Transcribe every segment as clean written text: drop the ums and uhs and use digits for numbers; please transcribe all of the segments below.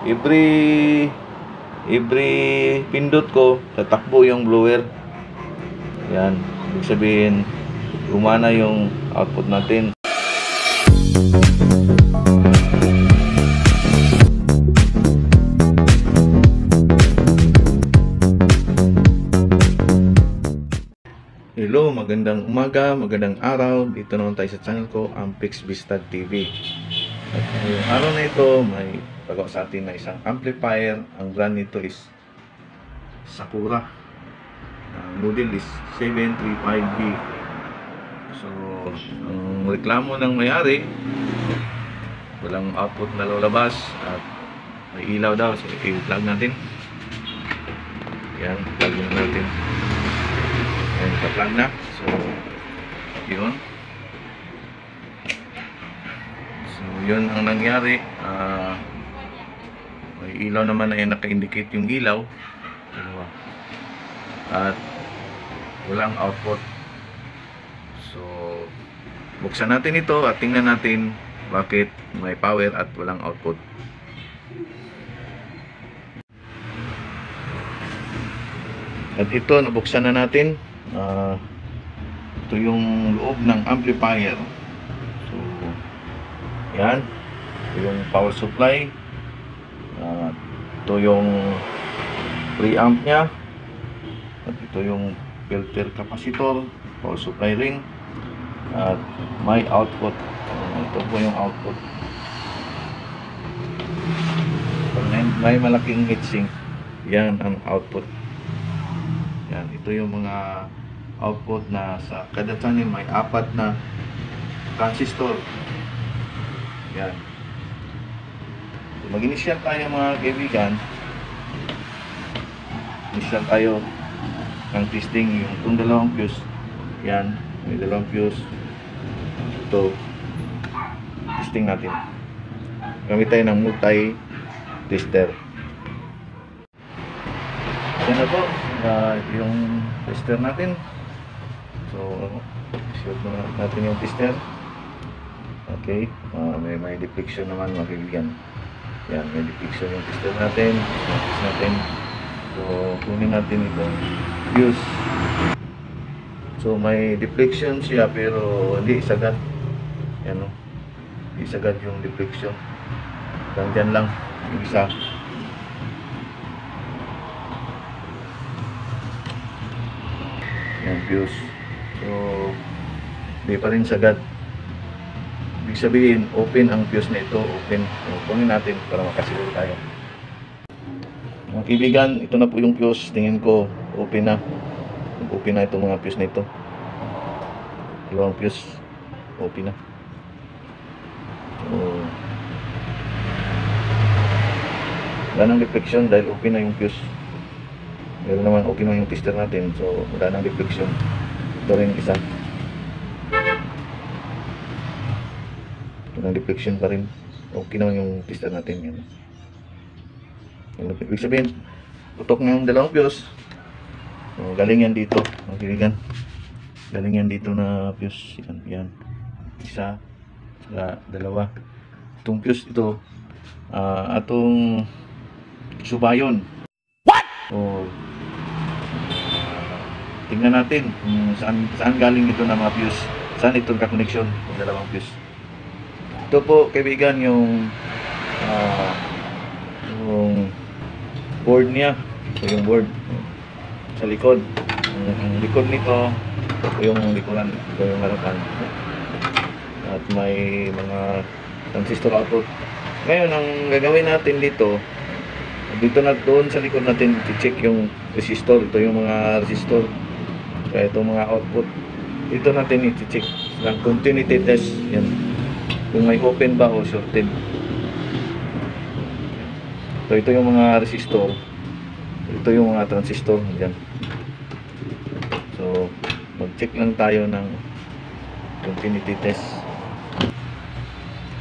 every pindot ko, tatakbo yung blower. Yan, ibig sabihin gumana yung output natin. Hello, magandang umaga, magandang araw. Dito naman tayo sa channel ko, Ampix Bistad TV. At ngayong araw na ito, may pagawa sa atin na isang amplifier. Ang brand nito is Sakura. Ang model is 735B. So, ang reklamo ng may-ari, walang output na lalabas at may ilaw daw. So, i-plug natin. Yan, plug natin. Ayan, pa-plug na. So, yun. So, yun ang nangyari. May ilaw naman na naka-indicate yung ilaw. At walang output. So, buksan natin ito at tingnan natin bakit may power at walang output. At ito, nabuksan na natin. Ito yung loob ng amplifier. So, yan. Ito yung power supply. Ito yung preamp nya. At ito yung filter capacitor, power supply ring. At may output. Ito po yung output. May malaking heatsink. Yan ang output. Yan, ito yung mga output na sa kada channel may 4 na transistor. Yan. Mag-initial tayo mga kaibigan. Initial tayo ng testing yung itong dalawang fuse. Yan, may dalawang fuse. Ito, testing natin. Gamit tayo ng multi-tester. Yan na po. Yung tester natin. So, shoot na natin yung tester. Okay. May deflection naman mga kaibigan. Yan, may deflection yung tester natin. Test natin. So, kunin natin itong fuse. So, may deflection siya pero hindi sagad. Yan o. Hindi sagad yung deflection. Dyan lang. Yung isa. Yan, fuse. So, hindi pa rin sagad. Ibig sabihin, open ang fuse na ito. Open. So, kunin natin para makasiguro tayo. Mga kaibigan, ito na po yung fuse. Tingin ko, open na. Open na itong mga fuse na ito. Dalawang fuse. Open na. So, wala nang reflection dahil open na yung fuse. Meron naman okay naman yung tester natin. So, wala nang reflection. Ito rin isa. Walang deflection pa rin. Okay naman yung tester natin. Yan. Ibig sabihin, putok na yung dalawang fuse. So, galing yan dito. Magkiligan. Galing yan dito na fuse. Yan. Yan. Isa. Saka dalawa. Itong fuse ito. Atong subayon. What? So, tingnan natin kung saan galing ito na mga fuse. Saan ito ka-connection ng dalawang fuse. Ito po kaibigan yung board niya. Ito yung board sa likod. Ang likod nito, ito yung likuran. Ito yung harapan. At may mga transistor output. Ngayon, ang gagawin natin dito na doon sa likod natin i-check yung resistor. Ito yung mga resistor. Kaya itong mga output dito natin i-check ng continuity test. Yan, kung may open ba o shorted. Ito yung mga resistor. Ito yung mga transistor. Yan. So, mag-check lang tayo ng continuity test.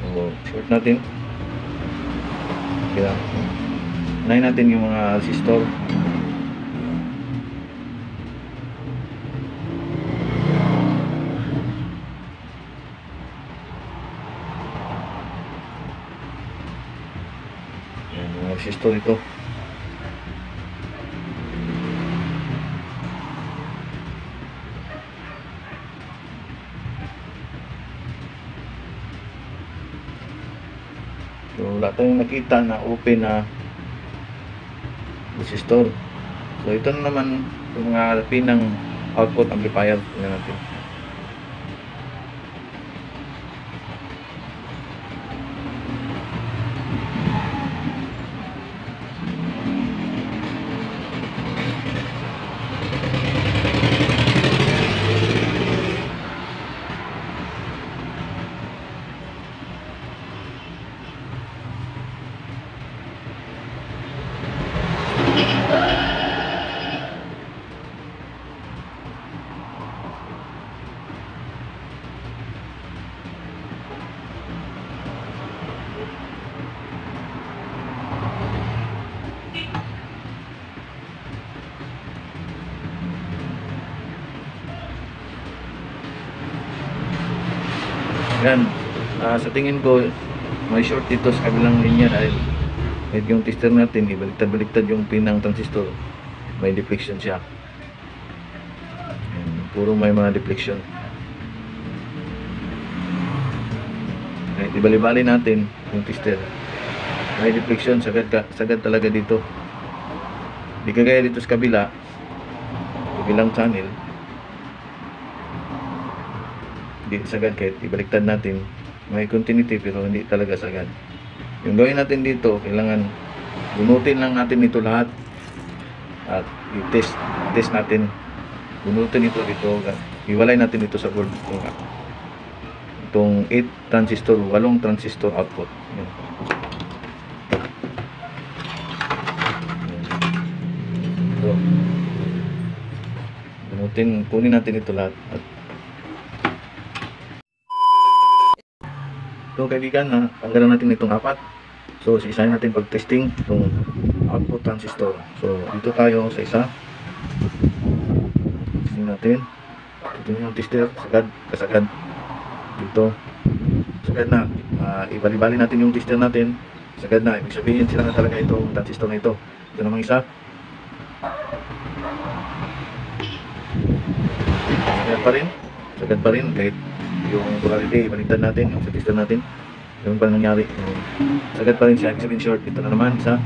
So, short natin. Kaya unahin natin yung mga resistor. resistor ito. So wala tayong nakita na open na resistor. So ito na naman yung mga pinang output amplifier. Tingnan natin. Yan, sa tingin ko may short dito sa kabilang linya dahil yung tester natin ibaliktad-baliktad yung pinang transistor, may deflection siya. Yan, puro may mga deflection. Kahit ibali-bali natin yung tester, may deflection, sagad talaga dito. Di kagaya dito sa kabilang channel, hindi sagad. Kahit ibaliktad natin, may continuity pero hindi talaga sagad. Yung gawin natin dito, kailangan bunutin lang natin ito lahat at i-test natin. Bunutin ito dito, iwalay natin ito sa board. Itong 8 transistor, 8 transistor output. Yan. So, kunin natin ito lahat at so kaibigan, tanggalan natin itong 4. So isa natin pag-testing itong output transistor. So dito tayo sa isa. Testing natin. Ito yung tester, kasagad. Dito. Sagad na. Ibali-bali natin yung tester natin. Sagad na. Ibig sabihin sila na talaga itong transistor na ito. Ito namang isa. Sagad pa rin. Kahit yung polarity, ibaliktad natin yung sa tester natin, yung pa nangyari, sagad pa rin siya. Ibig sabihin short. Ito na naman isa.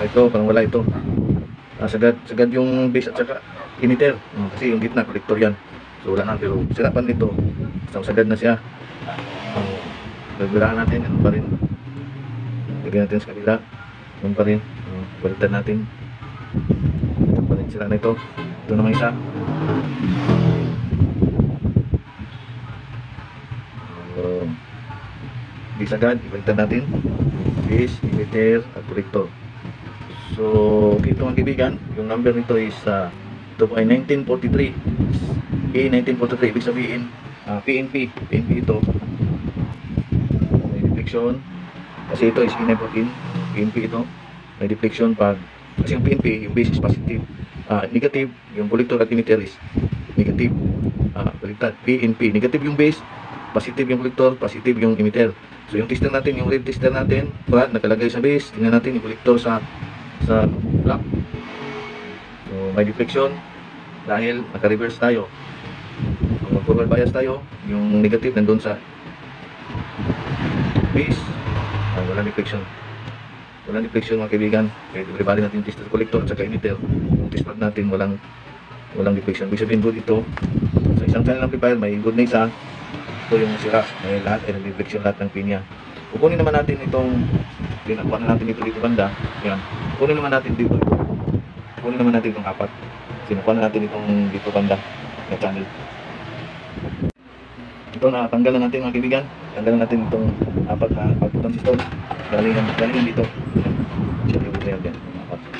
Ito parang wala ito. Sagad yung base at saka emitter, kasi yung gitna collector yan, so wala na. Pero sirapan nito, sagad na siya. Gagawin natin, ano pa rin, lagyan natin sa kabila, ano pa rin, baliktad natin, ito pa rin, sira na ito. Ito naman isa. Di sagad, ibaliktad natin base, emitter at collector. So ito mga kaibigan, yung number nito is ito po ay 1943 A1943. Ibig sabihin PNP ito, may deflection kasi ito is E914. PNP ito, may deflection pag, kasi yung PNP, yung base is positive, negative yung collector at emitter is negative. Baliktad, PNP, negative yung base, positive yung collector, positive yung emitter. So yung tester natin, yung red tester natin, nakalagay sa base. Tingnan natin yung collector sa black. So may deflection dahil naka-reverse tayo. So mag-forward bias tayo, yung negative nandun sa base. Walang deflection. Walang deflection mga kaibigan. Kaya i-bali natin yung tester collector at saka emitter. Yung test pad natin walang deflection. Ibig sabihin good ito. Sa isang channel amplifier may good na isa. Ito yung sira, may lahat ay nag-deflection lahat ng pin niya. Kukunin naman natin itong, pinakuha na natin ito dito banda. Yan. Kukunin naman natin dito. Kukunin naman natin itong 4. Sinukuha na natin itong dito banda na channel. Ito na, tanggalan natin mga kaibigan. Tanggalan natin itong 4 na output transistor. Galingan dito.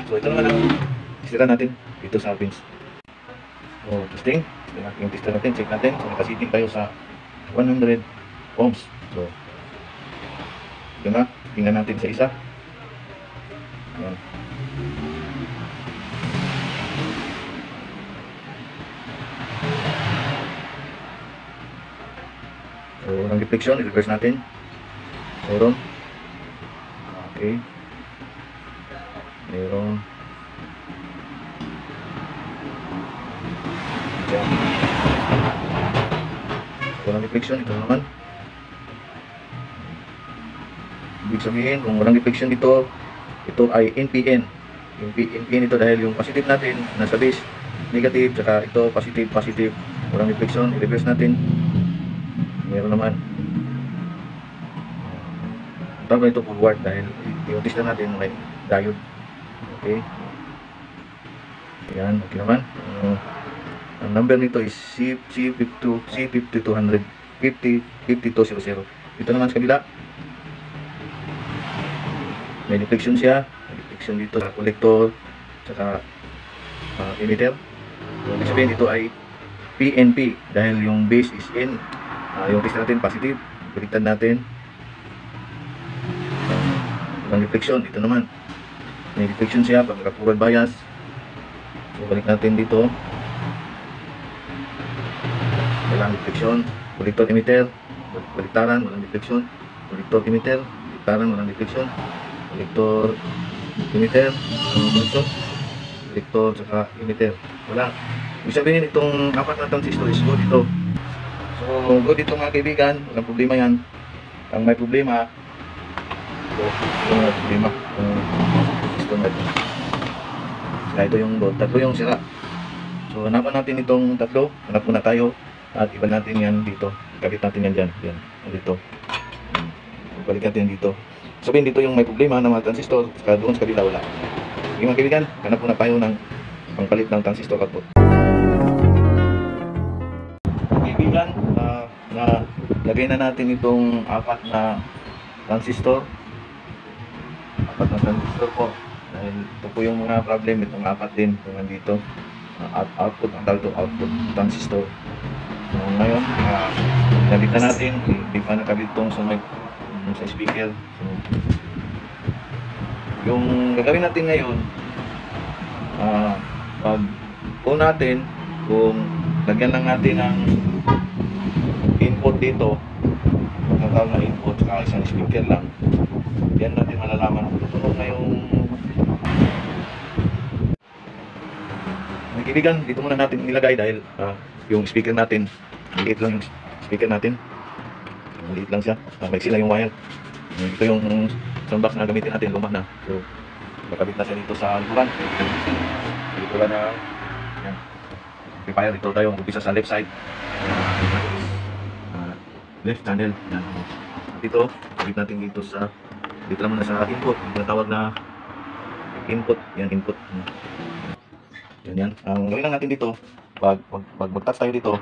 So ito naman ang sira natin dito sa pins. So testing. Yung tester natin, check natin. So nakasiting tayo sa 100 ohms. So ito na, tingnan natin sa isa. Ayan. So ang deflection, i-reverse natin. Meron. Okay. Meron. Diyan. Walang reflection. Ito naman. Ibig sabihin, kung walang reflection dito, ito ay NPN. Yung NPN ito dahil yung positive natin nasa base, negative, saka ito positive, positive. Walang reflection. I-reverse natin. Meron naman. Tama ito forward dahil i-test na natin may diode. Okay. Ayan, okay naman. Ang number nito is C5200 5200. Ito naman sa kabila. May reflection siya. May reflection dito sa collector saka emitter. So, ibig sabihin ito ay PNP dahil yung base is in. Yung test natin positive. Baliktad natin. Ang reflection dito naman. May reflection siya pag naka-forward bias. So balik natin dito. Walang reflection. Collector emitter. Baliktaran, walang reflection. Collector emitter. Baliktaran, walang reflection. Collector emitter. Walang reflection. Collector saka emitter. Wala. Ibig sabihin itong apat na transistor is good ito. So good ito mga kaibigan. Walang problema yan. Ang may problema ito yung load. Tatlo yung sira. So hanapan natin itong tatlo. Hanap muna tayo at iba natin yan dito. Kabit natin yan dyan. Yan. Dito. Balik natin dito. Sabihin dito yung may problema ng mga transistor. Doon sa kabila wala. Sige mga kaibigan, hanap muna tayo ng pangpalit ng transistor output. Kaibigan, na lagay na natin itong apat na transistor. Apat na transistor po. Dahil ito po yung mga problem. Itong apat din. Ito nandito. Output. Ang tawag ito output transistor. So ngayon, nabit na natin. Hindi pa nakabit itong sa speaker. So, yung gagawin natin ngayon, pag on natin, kung lagyan lang natin ng input dito, ang tawag na input sa isang speaker lang, yan natin malalaman kung tutunog na yung kaibigan. Dito muna natin nilagay dahil yung speaker natin, maliit lang yung speaker natin, maliit lang siya, maiksi lang yung wire. Ito yung soundbox na gamitin natin, luma na. So makabit na siya dito sa likuran. Likuran na yan. Amplifier dito tayo, umpisa sa left side, left channel yan. Dito, kabit natin dito sa dito naman na sa input, yung tawag na input, yan input. Yan. Ang gawin lang natin dito, pag mag-touch tayo dito,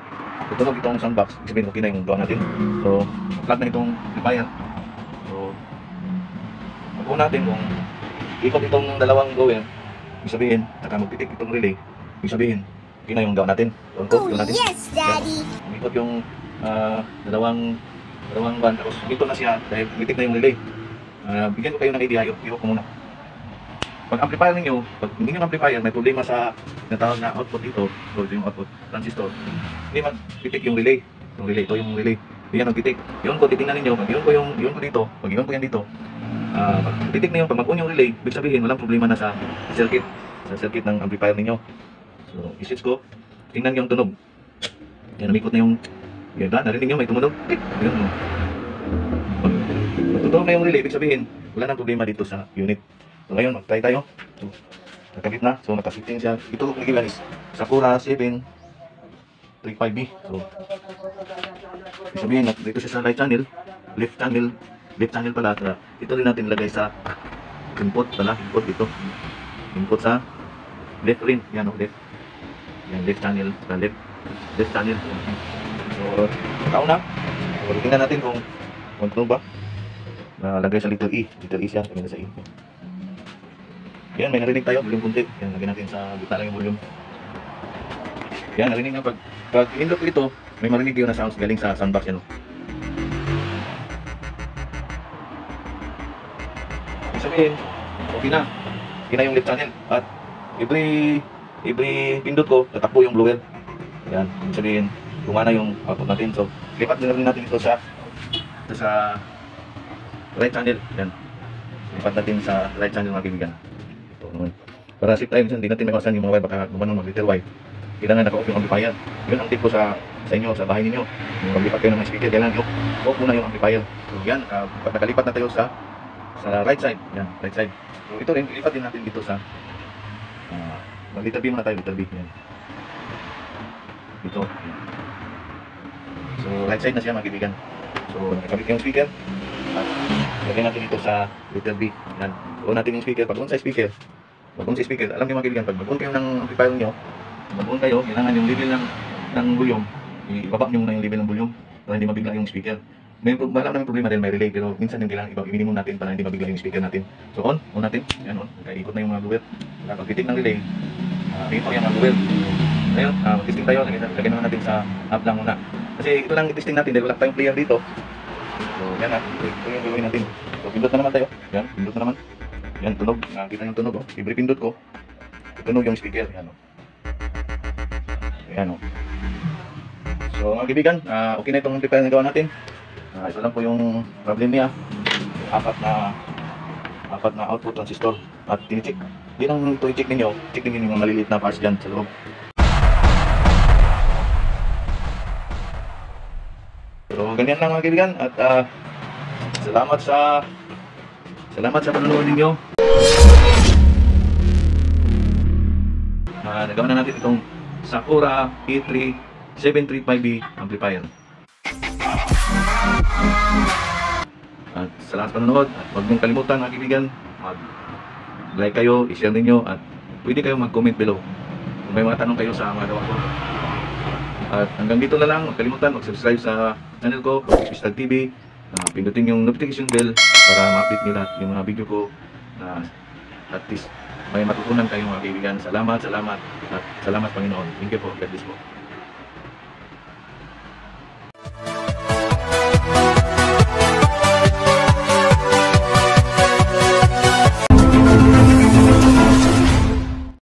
tutunog itong soundbox, sabihin okay na yung gawa natin. So, plug na itong amplifier. So, mag-on natin kung ikot itong dalawang gower, ibig sabihin, saka magpitik itong relay, ibig sabihin, okay na yung gawa natin. Oh, yes, Daddy! Ikot yung dalawang band, tapos ito na siya, dahil pitik na yung relay. Bigyan ko kayo ng idea, ikot ko muna. Pag amplifier ninyo, pag hindi yung amplifier may problema sa natawag na output dito, so ito yung output transistor, hindi magpitik yung relay. Yung relay, ito yung relay. Hindi yan magpitik. Yun ko, titingnan ninyo, pag yun ko dito, pag yun ko yan dito, pag titik na yun, pag mag-on yung relay, ibig sabihin walang problema na sa circuit ng amplifier ninyo. So, i-switch ko, tingnan yung tunog. Yan, namikot na yung, yan ba, narinig nyo, may tumunog. Yun. Pag tutunog na yung relay, ibig sabihin, wala nang problema dito sa unit. So ngayon, mag-try tayo. So, nakabit na. So, nakasitting siya. Ito kung nagilan is Sakura 735B. So, sabihin, dito siya sa right channel. Left channel pala. Ito din natin lagay sa input pala. Input dito. Input sa left rin. Yan o, left. Yan, left channel. Left channel. So, tao na. So, tingnan natin kung ano ba. Nalagay sa little E. Little E siya. Lagay na sa E. Yan, may narinig tayo, volume kunti. Yan, lagyan natin sa gitna lang yung volume. Yan, narinig na pag in-lock ito, may marinig yun na sounds galing sa soundbox yan. Ibig sabihin, okay na. Okay na yung left channel. At every pindot ko, tatakbo yung blower. Yan, ibig sabihin, gumana yung output natin. So, lipat na rin natin ito sa right channel. Yan. Lipat natin sa right channel mga kaibigan. Ito naman. Para safe tayo, minsan hindi natin maiwasan yung mga wire baka gumanon mag-little wire. Kailangan naka-off yung amplifier. Yun ang tip ko sa inyo, sa bahay ninyo. Kung maglipat kayo ng mga speaker, kailangan off muna yung amplifier. So yan, pag nakalipat na tayo sa right side. Yan, right side. So ito rin, ilipat din natin dito sa mag-little B muna tayo, little B. Yan. Dito. Yan. So right side na siya mga kaibigan. So nakakabit yung speaker. At lagyan natin dito sa little B. Yan. On natin yung speaker. Pag on sa speaker, alam niyo mga kaibigan, pag mag-on kayo ng amplifier niyo, mag-on kayo, kailangan yung level ng volume, ibaba niyo muna yung level ng volume para hindi mabigla yung speaker. Wala naman problema dahil may relay, pero minsan yung kailangan i-minimum natin para hindi mabigla yung speaker natin. So on natin, yan on, ikot na yung mga blower. Pag-titik ng relay, ito yung mga blower. Ngayon, testing tayo, lagyan naman natin sa app lang muna. Kasi ito lang i-testing natin dahil wala tayong player dito. So yan ito yung gagawin natin. So pindot na naman tayo, yan, pindot na naman. Yan, tunog, nakakita yung tunog, every pindot ko, tunog yung speaker, yan o. Ayan o. So mga kaibigan, okay na itong amplifier na gawa natin. Ito lang po yung problem niya. Apat na output transistor. At tinicheck. Hindi lang ito i-check ninyo. Check ninyo yung maliliit na parts dyan sa loob. So ganyan lang mga kaibigan. At salamat sa panonood ninyo. Nagawa na natin itong Sakura E3735B amplifier. At sa lahat panonood, at huwag niyong kalimutan mga kaibigan, mag-like kayo, i-share ninyo, at pwede kayo mag-comment below kung may mga tanong kayo sa mga gawa ko. At hanggang dito na lang, huwag kalimutan mag-subscribe sa channel ko, Bistag TV. Pindutin yung notification bell para ma-update nyo lahat yung mga video ko na at least may matutunan kayo mga kaibigan. Salamat at salamat Panginoon. Thank you po. God bless po.